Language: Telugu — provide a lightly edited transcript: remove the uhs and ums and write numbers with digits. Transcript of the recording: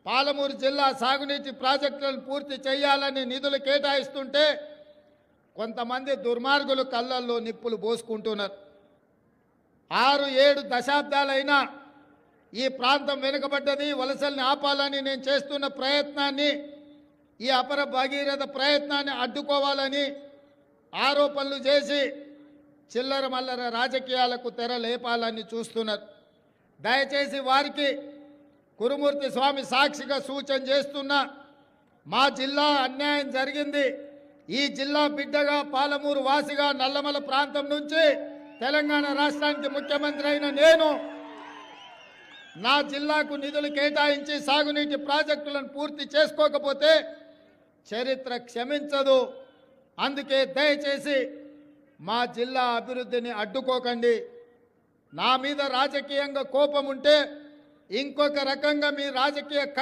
పాలమూరు జిల్లా సాగునీటి ప్రాజెక్టులను పూర్తి చేయాలని నిధులు కేటాయిస్తుంటే కొంతమంది దుర్మార్గులు కళ్ళల్లో నిప్పులు పోసుకుంటున్నారు. 6-7 దశాబ్దాలైనా ఈ ప్రాంతం వెనుకబడ్డది, వలసల్ని ఆపాలని నేను చేస్తున్న ప్రయత్నాన్ని, ఈ అపర భగీరథ ప్రయత్నాన్ని అడ్డుకోవాలని ఆరోపణలు చేసి చిల్లర మల్లర రాజకీయాలకు తెర లేపాలని చూస్తున్నారు. దయచేసి వారికి కురుమూర్తి స్వామి సాక్షిగా సూచన చేస్తున్నా, మా జిల్లా అన్యాయం జరిగింది. ఈ జిల్లా బిడ్డగా, పాలమూరు వాసిగా, నల్లమల ప్రాంతం నుంచి తెలంగాణ రాష్ట్రానికి ముఖ్యమంత్రి అయిన నేను నా జిల్లాకు నిధులు కేటాయించి సాగునీటి ప్రాజెక్టులను పూర్తి చేసుకోకపోతే చరిత్ర క్షమించదు. అందుకే దయచేసి మా జిల్లా అభివృద్ధిని అడ్డుకోకండి. నా మీద రాజకీయంగా కోపం ఉంటే ఇంకొక రకంగా మీ రాజకీయ